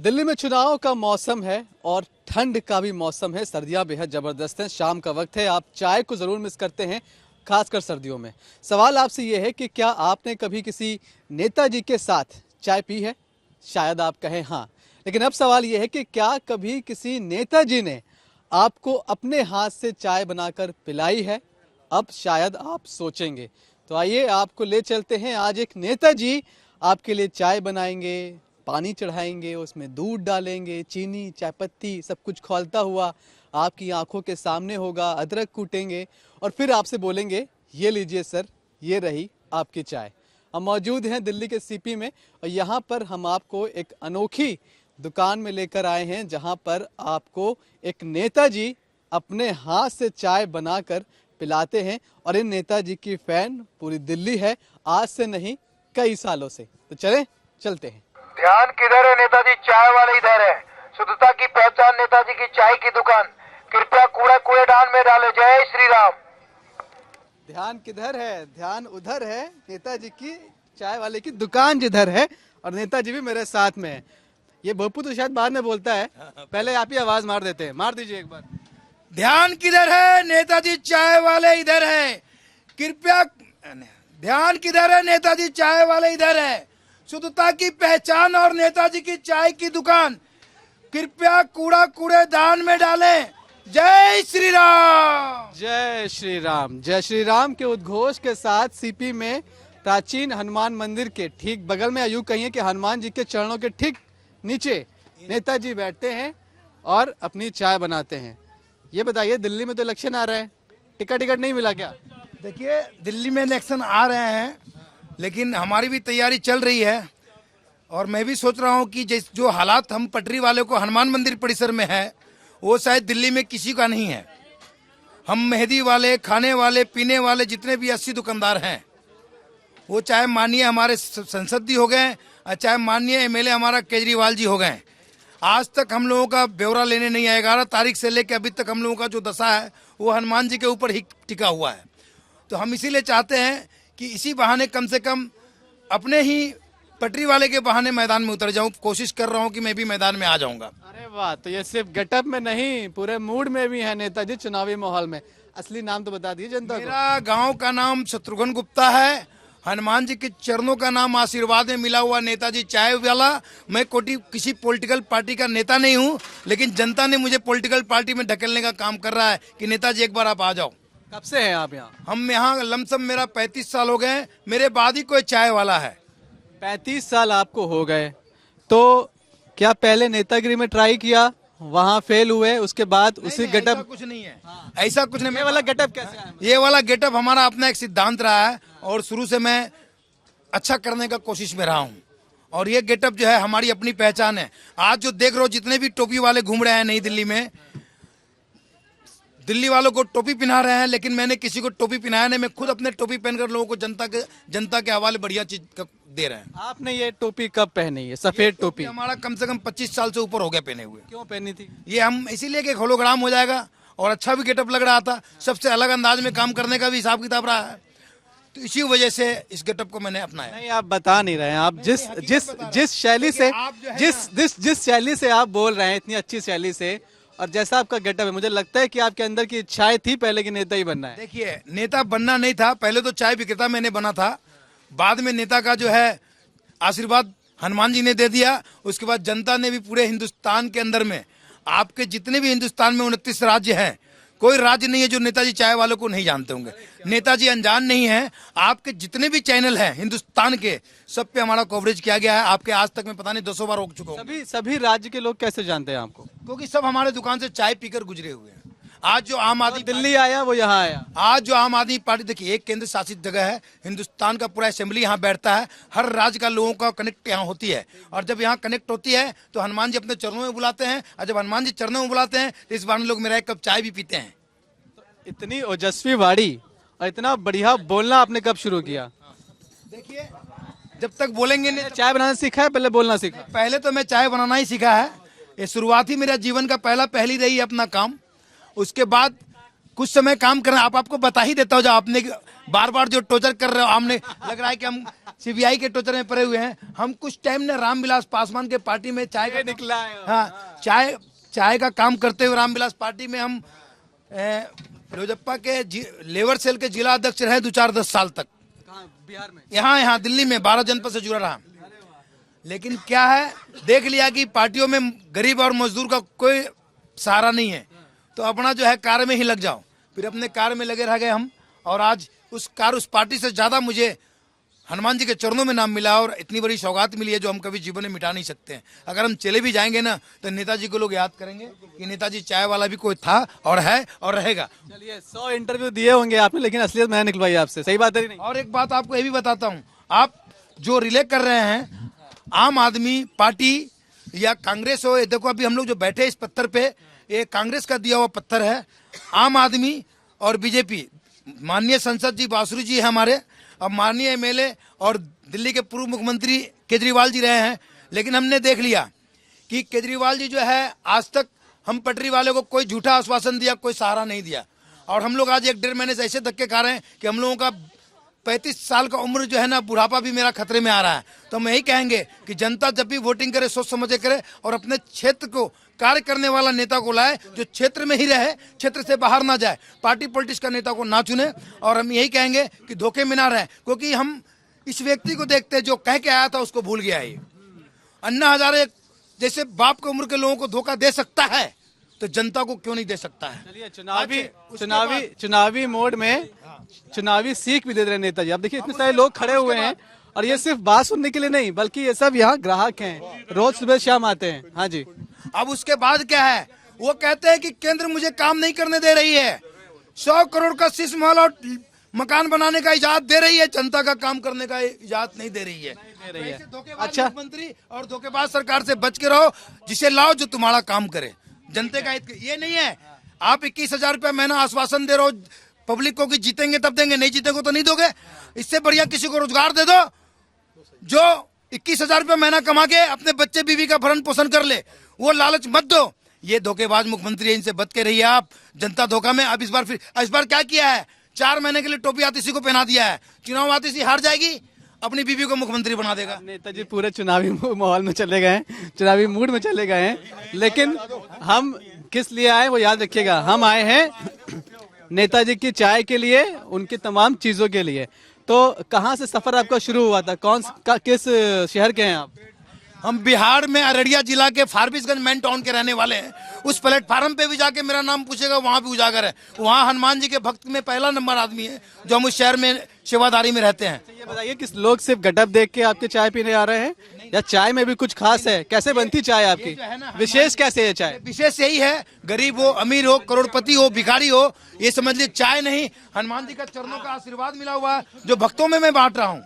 दिल्ली में चुनाव का मौसम है और ठंड का भी मौसम है। सर्दियां बेहद ज़बरदस्त हैं। शाम का वक्त है, आप चाय को ज़रूर मिस करते हैं, खासकर सर्दियों में। सवाल आपसे ये है कि क्या आपने कभी किसी नेताजी के साथ चाय पी है? शायद आप कहें हाँ, लेकिन अब सवाल ये है कि क्या कभी किसी नेताजी ने आपको अपने हाथ से चाय बनाकर पिलाई है? अब शायद आप सोचेंगे, तो आइए आपको ले चलते हैं। आज एक नेताजी आपके लिए चाय बनाएंगे, पानी चढ़ाएंगे, उसमें दूध डालेंगे, चीनी, चाय पत्ती सब कुछ खौलता हुआ आपकी आंखों के सामने होगा। अदरक कूटेंगे और फिर आपसे बोलेंगे, ये लीजिए सर, ये रही आपकी चाय। हम मौजूद हैं दिल्ली के सीपी में और यहाँ पर हम आपको एक अनोखी दुकान में लेकर आए हैं, जहाँ पर आपको एक नेताजी अपने हाथ से चाय बनाकर पिलाते हैं। और इन नेताजी की फैन पूरी दिल्ली है, आज से नहीं कई सालों से। तो चलते हैं। ध्यान किधर है? नेताजी चाय वाले इधर है। शुद्धता की पहचान नेताजी की चाय की दुकान। कृपया कूड़ा कूड़ेदान में डाले। जय श्री राम। ध्यान किधर है? ध्यान उधर है। नेताजी की चाय वाले की दुकान जिधर है और नेताजी भी मेरे साथ में है। ये भोपू तो शायद बाद में बोलता है, पहले आप ही आवाज मार देते हैं। मार दीजिए एक बार। ध्यान किधर है? नेताजी चाय वाले इधर है। कृपया ध्यान किधर है? नेताजी चाय वाले इधर है। शुद्धता की पहचान और नेताजी की चाय की दुकान। कृपया कूड़ा कूड़ेदान में डालें। जय श्री राम। जय श्री राम। जय श्री राम के उद्घोष के साथ सीपी में प्राचीन हनुमान मंदिर के ठीक बगल में, यूं कहिए कि हनुमान जी के चरणों के ठीक नीचे नेताजी बैठते हैं और अपनी चाय बनाते हैं। ये बताइए, दिल्ली में तो इलेक्शन आ रहा है, टिकट नहीं मिला क्या? देखिए, दिल्ली में इलेक्शन आ रहे हैं, लेकिन हमारी भी तैयारी चल रही है। और मैं भी सोच रहा हूं कि जो हालात हम पटरी वाले को हनुमान मंदिर परिसर में है, वो शायद दिल्ली में किसी का नहीं है। हम मेहंदी वाले, खाने वाले, पीने वाले जितने भी 80 दुकानदार हैं, वो चाहे माननीय हमारे संसद जी हो गए और चाहे माननीय एमएलए हमारा केजरीवाल जी हो गए, आज तक हम लोगों का ब्यौरा लेने नहीं आया। 11 तारीख से लेकर अभी तक हम लोगों का जो दशा है वो हनुमान जी के ऊपर ही टिका हुआ है। तो हम इसीलिए चाहते हैं कि इसी बहाने कम से कम अपने ही पटरी वाले के बहाने मैदान में उतर जाऊं। कोशिश कर रहा हूं कि मैं भी मैदान में आ जाऊंगा। अरे वाह, तो ये सिर्फ गेटअप में नहीं, पूरे मूड में भी है नेताजी चुनावी माहौल में। असली नाम तो बता दीजिए जनता को। मेरा गांव का नाम शत्रुघ्न गुप्ता है। हनुमान जी के चरणों का नाम आशीर्वाद में मिला हुआ नेताजी चाय वाला। मैं किसी पॉलिटिकल पार्टी का नेता नहीं हूं, लेकिन जनता ने मुझे पॉलिटिकल पार्टी में ढकेलने का काम कर रहा है कि नेताजी एक बार आप आ जाओ। कब से हैं आप यहाँ? हम यहाँ लमसम मेरा 35 साल हो गए। मेरे बाद ही कोई चाय वाला है। 35 साल आपको हो गए, तो क्या पहले नेतागिरी में ट्राई किया, वहाँ फेल हुए, उसके बाद उसी गेटअप? ऐसा कुछ नहीं है। ऐसा कुछ नहीं। ये वाला गेटअप कैसे आया? ये वाला गेटअप हमारा अपना एक सिद्धांत रहा है और शुरू से मैं अच्छा करने का कोशिश में रहा हूँ। और ये गेटअप जो है हमारी अपनी पहचान है। आज जो देख रहे हो, जितने भी टोपी वाले घूम रहे हैं नई दिल्ली में, दिल्ली वालों को टोपी पहना रहे हैं, लेकिन मैंने किसी को टोपी पहनाया नहीं। मैं खुद अपने टोपी पहनकर लोगों को जनता के हवाले बढ़िया चीज दे रहे हैं। आपने ये टोपी कब पहनी है? सफेद टोपी हमारा कम से कम 25 साल से ऊपर हो गया पहने हुए। क्यों पहनी थी? ये हम इसीलिए कि होलोग्राम हो जाएगा और अच्छा भी गेटअप लग रहा था। सबसे अलग अंदाज में काम करने का भी हिसाब किताब रहा है, तो इसी वजह से इस गेटअप को मैंने अपनाया। नहीं, आप बता नहीं रहे हैं। आप जिस शैली से जिस शैली से आप बोल रहे हैं, इतनी अच्छी शैली से, और जैसा आपका गेटअप है, मुझे लगता है कि आपके अंदर की इच्छाएं थी पहले कि नेता ही बनना है। देखिए, नेता बनना नहीं था। पहले तो चाय विक्रेता मैंने बना था। बाद में नेता का जो है आशीर्वाद हनुमान जी ने दे दिया। उसके बाद जनता ने भी पूरे हिंदुस्तान के अंदर में, आपके जितने भी हिंदुस्तान में 29 राज्य हैं, कोई राज्य नहीं है जो नेताजी चाय वालों को नहीं जानते होंगे। नेताजी अनजान नहीं है। आपके जितने भी चैनल हैं हिंदुस्तान के, सब पे हमारा कवरेज किया गया है। आपके आज तक मैं पता नहीं 200 बार हो चुका हूँ। सभी राज्य के लोग कैसे जानते हैं आपको? क्योंकि सब हमारे दुकान से चाय पीकर गुजरे हुए हैं। आज जो आम आदमी दिल्ली आया, वो यहाँ आया। आज जो आम आदमी पार्टी, देखिए, एक केंद्र शासित जगह है। हिंदुस्तान का पूरा असेंबली यहाँ बैठता है। हर राज्य का लोगों का कनेक्ट यहाँ होती है। और जब यहाँ कनेक्ट होती है तो हनुमान जी अपने चरणों में बुलाते हैं। और जब हनुमान जी चरणों में बुलाते हैं तो इस बार लोग मेरा एक कप चाय भी पीते हैं। इतनी ओजस्वी वाणी और इतना बढ़िया बोलना आपने कब शुरू किया? देखिए, जब तक बोलेंगे नहीं। चाय बनाना सीखा है, पहले बोलना सीखा? पहले तो मैं चाय बनाना ही सीखा है। ये शुरुआत ही मेरा जीवन का पहली रही है अपना काम। उसके बाद कुछ समय काम करना, आपको बता ही देता हूँ। बार बार जो टॉर्चर कर रहे हो, हमने लग रहा है कि हम सीबीआई के टॉर्चर में पड़े हुए हैं। हम कुछ टाइम ने रामविलास पासवान के पार्टी में चाय का निकला है। हाँ, चाय का काम करते हुए रामविलास पार्टी में हम लोजप्पा के लेबर सेल के जिला अध्यक्ष रहे 2-4-10 साल तक। बिहार में? यहाँ दिल्ली में 12 जनपद से जुड़ा रहा। लेकिन क्या है, देख लिया कि पार्टियों में गरीब और मजदूर का कोई सहारा नहीं है, तो अपना जो है कार्य में ही लग जाओ। फिर अपने कार्य में लगे रह गए हम, और आज उस पार्टी से ज्यादा मुझे हनुमान जी के चरणों में नाम मिला और इतनी बड़ी सौगात मिली है जो हम कभी जीवन में मिटा नहीं सकते हैं। अगर हम चले भी जाएंगे ना, तो नेताजी को लोग याद करेंगे कि नेताजी चाय वाला भी कोई था और है और रहेगा। चलिए, 100 इंटरव्यू दिए होंगे आपने, लेकिन असलियत मैंने निकलवाई आपसे, सही बात है नहीं? और एक बात आपको ये भी बताता हूँ, आप जो रिले कर रहे हैं आम आदमी पार्टी या कांग्रेस हो, ये देखो अभी हम लोग जो बैठे इस पत्थर पे, ये कांग्रेस का दिया हुआ पत्थर है। आम आदमी और बीजेपी, माननीय संसद जी बासुरी जी है हमारे, अब माननीय एमएलए और दिल्ली के पूर्व मुख्यमंत्री केजरीवाल जी रहे हैं। लेकिन हमने देख लिया कि केजरीवाल जी जो है, आज तक हम पटरी वाले को कोई झूठा आश्वासन दिया, कोई सहारा नहीं दिया। और हम लोग आज 1-1.5 महीने से ऐसे धक्के खा रहे हैं कि हम लोगों का 35 साल का उम्र जो है ना, बुढ़ापा भी मेरा खतरे में आ रहा है। तो हम यही कहेंगे कि जनता जब भी वोटिंग करे, सोच समझ के करे और अपने क्षेत्र को कार्य करने वाला नेता को लाए, जो क्षेत्र में ही रहे, क्षेत्र से बाहर ना जाए, पार्टी पॉलिटिक्स का नेता को ना चुने। और हम यही कहेंगे कि धोखे में ना रहे, क्योंकि हम इस व्यक्ति को देखते हैं जो कह के आया था उसको भूल गया है। अन्ना हजारे जैसे बाप की उम्र के लोगों को धोखा दे सकता है, तो जनता को क्यों नहीं दे सकता है। चलिए, चुनावी मोड में चुनावी सीख भी दे रहे नेताजी। आप देखिए, इतने सारे लोग खड़े हुए हैं, और ये सिर्फ बात सुनने के लिए नहीं, बल्कि ये सब यहाँ ग्राहक हैं, रोज सुबह शाम आते हैं। हाँ जी। अब उसके बाद क्या है, वो कहते हैं कि केंद्र मुझे काम नहीं करने दे रही है, 100 करोड़ का शीश महल और मकान बनाने का इजाजत दे रही है, जनता का काम करने का इजाजत नहीं दे रही है। अच्छा, मुख्यमंत्री और धोखेबाज सरकार से बच के रहो, जिसे लाओ जो तुम्हारा काम करे, जनता का हित। ये नहीं है आप 21,000 रुपया महीना आश्वासन दे रहे हो पब्लिक को कि जीतेंगे तब देंगे, नहीं जीतेंगे तो नहीं दोगे। इससे बढ़िया किसी को रोजगार दे दो, जो 21,000 रुपया महीना कमा के अपने बच्चे बीवी का भरण पोषण कर ले, वो लालच मत दो। ये धोखेबाज मुख्यमंत्री है, इनसे बच के रहिए आप, जनता धोखा में। अब इस बार क्या किया है, 4 महीने के लिए टोपी आतिशी को पहना दिया है, चुनाव आतिशी हार जाएगी, अपनी बीवी को मुख्यमंत्री बना देगा। नेताजी पूरे चुनावी माहौल में चले गए हैं, चुनावी मूड में चले गए हैं। लेकिन हम किस लिए आए वो याद रखिएगा, हम आए हैं नेताजी की चाय के लिए, उनकी तमाम चीजों के लिए। तो कहाँ से सफर आपका शुरू हुआ था, किस शहर के हैं आप? हम बिहार में अररिया जिला के फारबिसगंज मेन टाउन के रहने वाले हैं। उस प्लेटफार्म पे भी जाके मेरा नाम पूछेगा, वहाँ भी उजागर है। वहाँ हनुमान जी के भक्त में पहला नंबर आदमी है जो हम उस शहर में सेवादारी में रहते हैं। ये बताइए कि लोग सिर्फ गटअप देख के आपके चाय पीने आ रहे हैं, या चाय में भी कुछ खास है? कैसे बनती चाय आपकी, विशेष कैसे है चाय? विशेष यही है, गरीब हो, अमीर हो, करोड़पति हो, भिखारी हो, ये समझ लीजिए चाय नहीं, हनुमान जी का चरणों का आशीर्वाद मिला हुआ है जो भक्तों में मैं बांट रहा हूँ।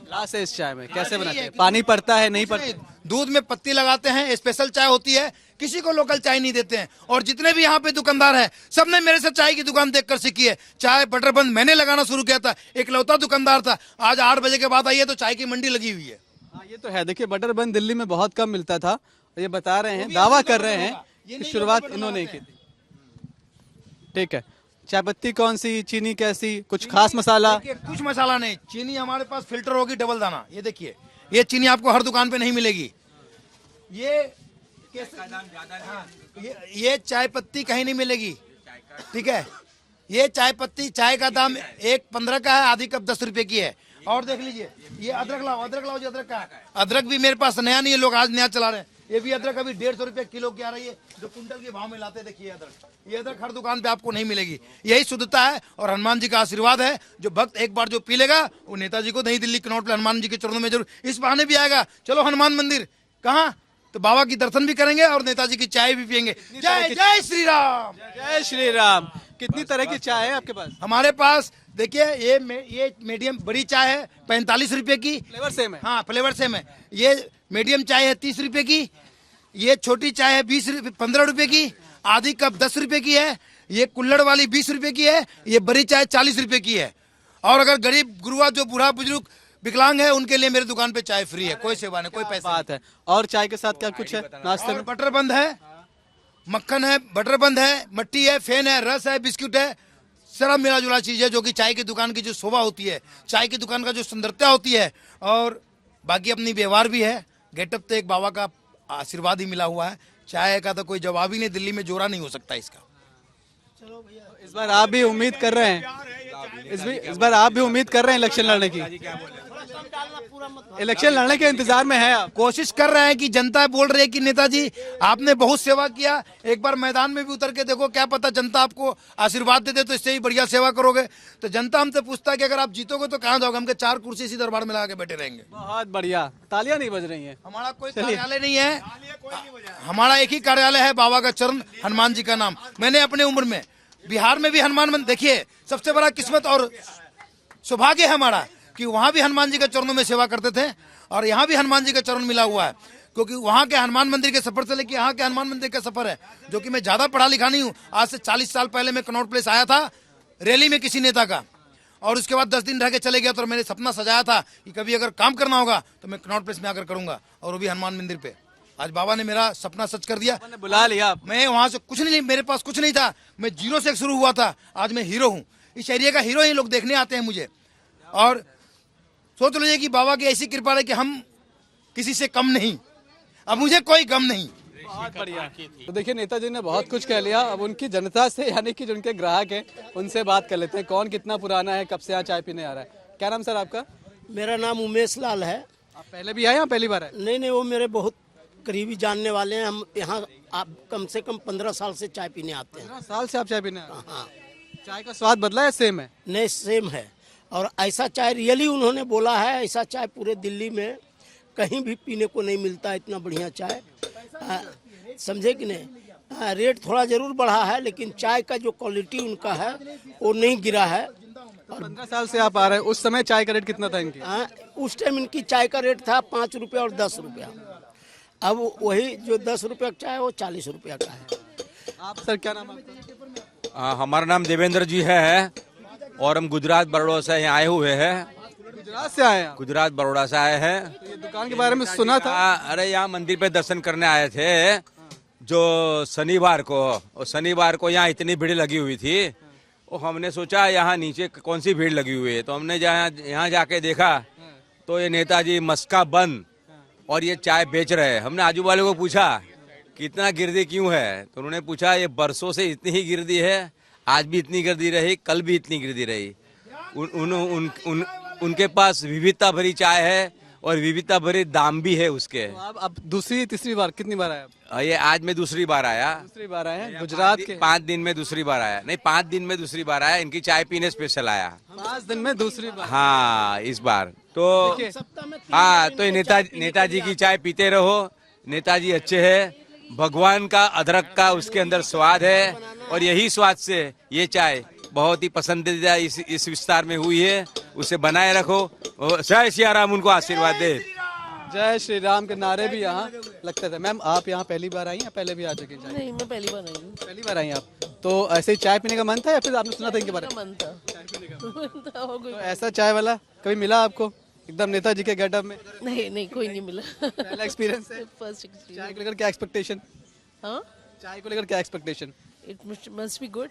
ग्लास है इस चाय में, कैसे बनाते हैं? पानी पड़ता है, नहीं पड़ता? दूध में पत्ती लगाते हैं, स्पेशल चाय होती है, किसी को लोकल चाय नहीं देते हैं। और जितने भी यहाँ पे दुकानदार हैं, सबने मेरे से चाय की दुकान देखकर सीखी है। चाय बटर बंद मैंने लगाना शुरू किया था, एक लौता दुकानदार था, आज 8 बजे के बाद आइए तो चाय की मंडी लगी हुई है। हाँ, ये तो है। देखिए, बटर बन दिल्ली में बहुत कम मिलता था, ये बता रहे हैं, दावा कर रहे हैं कि शुरुआत इन्होंने की थी। ठीक है, चाय पत्ती कौन सी, चीनी कैसी, कुछ खास मसाला? कुछ मसाला नहीं, चीनी हमारे पास फिल्टर होगी डबल दाना। ये देखिए, ये चीनी आपको हर दुकान पे नहीं मिलेगी। ये चाय पत्ती कहीं नहीं मिलेगी, ठीक है। ये चाय पत्ती, चाय का दाम 1.15 का है, आधी कप 10 रुपए की है। और देख लीजिए, ये अदरक लाओ जी, अदरक का अदरक भी मेरे पास नया नहीं है, लोग आज नया चला रहे हैं। ये भी अदरक अभी 150 रुपए किलो की आ रही है, जो कुंटल के भाव में लाते। देखिए अदरक, ये अदरक हर दुकान पे आपको नहीं मिलेगी। यही शुद्धता है और हनुमान जी का आशीर्वाद है। जो भक्त एक बार जो पी लेगा, वो नेताजी को नई दिल्ली कनॉट पे हनुमान जी के चरणों में जरूर इस बहाने भी आएगा। चलो हनुमान मंदिर कहाँ, तो बाबा की दर्शन भी करेंगे और नेताजी की चाय भी पियेंगे। जय जय श्री राम, जय श्री राम। कितनी तरह की चाय है आपके पास? हमारे पास देखिए, ये मीडियम बड़ी चाय है 45 रुपए की, फ्लेवर सेम है? हाँ, फ्लेवर सेम है। ये मीडियम चाय है 30 रुपए की, ये छोटी चाय है 15 रुपए की, आधी कप 10 रुपए की है, ये कुल्हड़ वाली 20 रुपए की है, ये बड़ी चाय 40 रुपए की है। और अगर गरीब गुरुआ जो बूढ़ा बुजुर्ग विकलांग है, उनके लिए मेरे दुकान पे चाय फ्री है, कोई सेवा नहीं, कोई पैसा बात है। और चाय के साथ क्या कुछ है नाश्ते में? बटर बंद है, मक्खन है, बटर बंद है, मट्टी है, फेन है, रस है, बिस्कुट है, सारा मिला जुला चीज़ है, जो कि चाय की दुकान की जो शोभा होती है, चाय की दुकान का जो सुंदरता होती है, और बाकी अपनी व्यवहार भी है। गेटअप तो एक बाबा का आशीर्वाद ही मिला हुआ है। चाय का तो कोई जवाब ही नहीं, दिल्ली में जोड़ा नहीं हो सकता इसका। इस बार आप भी उम्मीद कर रहे हैं, इस बार आप भी उम्मीद कर रहे हैं इलेक्शन लड़ने की? इलेक्शन लड़ने के इंतजार में है आप? कोशिश कर रहे हैं कि जनता बोल रही है कि नेताजी आपने बहुत सेवा किया, एक बार मैदान में भी उतर के देखो, क्या पता जनता आपको आशीर्वाद दे दे तो इससे ही बढ़िया सेवा करोगे। तो जनता हमसे पूछता है कि अगर आप जीतोगे तो कहाँ जाओगे? हमके 4 कुर्सी इसी दरबार में लगा के बैठे रहेंगे। बहुत बढ़िया, तालियां नहीं बज रही हैं। हमारा कोई कार्यालय नहीं है, हमारा एक ही कार्यालय है, बाबा का चरण, हनुमान जी का नाम। मैंने अपने उम्र में बिहार में भी हनुमान मंदिर, देखिए सबसे बड़ा किस्मत और सौभाग्य है हमारा कि वहां भी हनुमान जी के चरणों में सेवा करते थे, और यहाँ भी हनुमान जी का चरण मिला हुआ है। क्योंकि वहाँ के हनुमान मंदिर के सफर से लेकर यहाँ के हनुमान मंदिर का सफर है, जो कि मैं ज्यादा पढ़ा लिखा नहीं हूँ। आज से 40 साल पहले मैं कनॉट प्लेस आया था रैली में किसी नेता का, और उसके बाद 10 दिन रह के चले गया। तो मैंने सपना सजाया था कि कभी अगर काम करना होगा तो मैं कनॉट प्लेस में आकर करूंगा, और वो भी हनुमान मंदिर पे। आज बाबा ने मेरा सपना सच कर दिया, बुला लिया। मैं वहां से कुछ नहीं, मेरे पास कुछ नहीं था, मैं जीरो से शुरू हुआ था, आज मैं हीरो हूँ। इस एरिया का हीरो ही लोग देखने आते हैं मुझे। और सोच लीजिए कि बाबा की ऐसी कृपा है कि हम किसी से कम नहीं, अब मुझे कोई गम नहीं। बहुत बढ़िया। तो देखिए नेताजी ने बहुत कुछ कह लिया, अब उनकी जनता से, यानी कि जो उनके ग्राहक हैं, उनसे बात कर लेते हैं। कौन कितना पुराना है, कब से यहाँ चाय पीने आ रहा है? क्या नाम सर आपका? मेरा नाम उमेश लाल है। आप पहले भी आए या पहली बार आए? नहीं, वो मेरे बहुत करीबी जानने वाले हैं। हम यहाँ आप कम से कम 15 साल से चाय पीने आते हैं। 15 साल से आप चाय पीने आ रहे हैं? हाँ, चाय का स्वाद बदला है, सेम है? नहीं सेम है। और ऐसा चाय रियली उन्होंने बोला है, ऐसा चाय पूरे दिल्ली में कहीं भी पीने को नहीं मिलता, इतना बढ़िया चाय। समझे कि नहीं? रेट थोड़ा जरूर बढ़ा है, लेकिन चाय का जो क्वालिटी उनका है वो नहीं गिरा है। और 15 साल से आप आ रहे हैं, उस समय चाय का रेट कितना था इनकी? उस टाइम इनकी चाय का रेट था 5 रुपया और 10 रुपया। अब वही जो 10 रुपया का चाय है वो 40 रुपया का है। आप सर, क्या नाम आपका? हमारा नाम देवेंद्र जी है, और हम गुजरात बड़ौदा से यहाँ आए हुए हैं। गुजरात से आए हैं आप? गुजरात बड़ौदा से आए हैं। तो ये दुकान के बारे में सुना था। अरे यहाँ मंदिर पे दर्शन करने आए थे, जो शनिवार को, और शनिवार को यहाँ इतनी भीड़ लगी हुई थी। और हमने सोचा यहाँ नीचे कौन सी भीड़ लगी हुई है, तो हमने यहाँ जाके देखा तो ये नेताजी मस्का बंद और ये चाय बेच रहे हैं। हमने आजू वाले को पूछा कितना गिरदी क्यों है, तो उन्होंने पूछा ये बरसों से इतनी ही गिरदी है, आज भी इतनी गिरदी रही, कल भी इतनी गिरदी रही। उनके पास विविधता भरी चाय है और विविधता भरे दाम भी है उसके। तो आप अब दूसरी तीसरी बार, कितनी बार आए आप? ये आज मैं दूसरी बार आया। दूसरी बार आए हैं गुजरात के? 5 दिन में दूसरी बार आया, नहीं 5 दिन में दूसरी बार आया। इनकी चाय पीने स्पेशल आया। 5 दिन में दूसरी बार? हाँ, इस बार तो हाँ, तो नेताजी की चाय पीते रहो। नेताजी अच्छे है, भगवान का अदरक का उसके अंदर स्वाद है, और यही स्वाद से ये चाय बहुत ही पसंदीदा इस विस्तार में हुई है। उसे बनाए रखो। जय सिया राम, उनको आशीर्वाद दे। जय श्री राम के नारे भी यहाँ लगते थे। मैम, आप यहाँ पहली बार आई या पहले भी आ चुकी हैं? नहीं, मैं पहली बार आई हूँ। पहली बार आई आप? तो ऐसे ही चाय पीने का मन था या फिर आपने सुना था इनके बारे में? मन था। तो ऐसा चाय वाला कभी मिला आपको एकदम नेताजी के गेटअप में? नहीं, कोई नहीं मिला। पहला एक्सपीरियंस है? फर्स्ट चाय एक्सपीरियंस। को लेकर क्या एक्सपेक्टेशन? हाँ, चाय को लेकर क्या expectation? It must be good.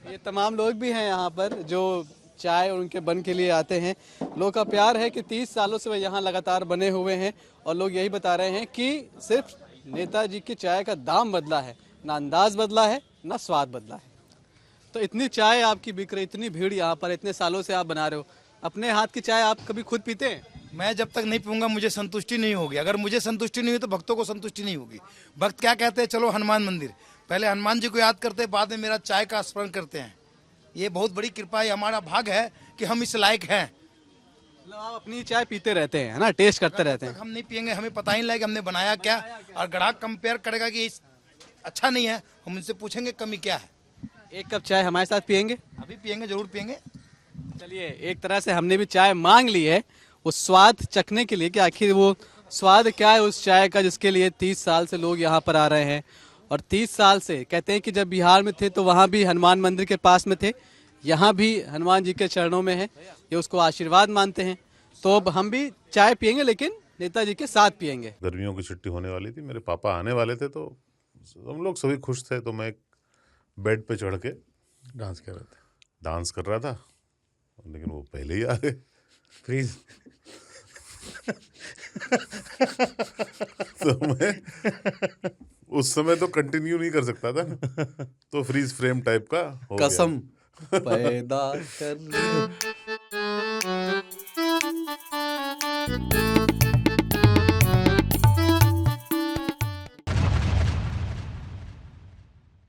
ये तमाम लोग भी हैं यहाँ पर जो चाय और उनके बन के लिए आते हैं। लोगों का प्यार है कि 30 सालों से वे यहाँ लगातार बने हुए हैं, और लोग यही बता रहे हैं कि सिर्फ नेताजी की चाय का दाम बदला है, ना अंदाज बदला है, ना स्वाद बदला है। तो इतनी चाय आपकी बिक रही, इतनी भीड़ यहाँ पर, इतने सालों से आप बना रहे हो, अपने हाथ की चाय आप कभी खुद पीते हैं? मैं जब तक नहीं पीऊंगा मुझे संतुष्टि नहीं होगी। अगर मुझे संतुष्टि नहीं हुई तो भक्तों को संतुष्टि नहीं होगी। भक्त क्या कहते हैं, चलो हनुमान मंदिर, पहले हनुमान जी को याद करते हैं, बाद में मेरा चाय का स्मरण करते हैं। ये बहुत बड़ी कृपा है, हमारा भाग है कि हम इस लायक हैं। मतलब आप अपनी चाय पीते रहते हैं, है ना, टेस्ट करते रहते हैं। हम नहीं पियेंगे, हमें पता ही नहीं लगेगा हमने बनाया क्या, और ग्राहक कंपेयर करेगा कि अच्छा नहीं है, हम उनसे पूछेंगे कमी क्या है। एक कप चाय हमारे साथ पियेंगे? अभी पियेंगे, जरूर पियेंगे। चलिए, एक तरह से हमने भी चाय मांग ली है वो स्वाद चखने के लिए कि आखिर वो स्वाद क्या है उस चाय का, जिसके लिए 30 साल से लोग यहाँ पर आ रहे हैं। और 30 साल से कहते हैं कि जब बिहार में थे तो वहाँ भी हनुमान मंदिर के पास में थे, यहाँ भी हनुमान जी के चरणों में है, ये उसको आशीर्वाद मानते हैं। तो अब हम भी चाय पियेंगे, लेकिन नेताजी के साथ पियेंगे। गर्मियों की छुट्टी होने वाली थी, मेरे पापा आने वाले थे, तो हम लोग सभी खुश थे। तो मैं एक बेड पे चढ़ के डांस कर रहे थे। डांस कर रहा था, लेकिन वो पहले ही आ गए। फ्रीज। तो मैं उस समय तो कंटिन्यू नहीं कर सकता था ना, तो फ्रीज फ्रेम टाइप का हो गया। कसम पैदा कर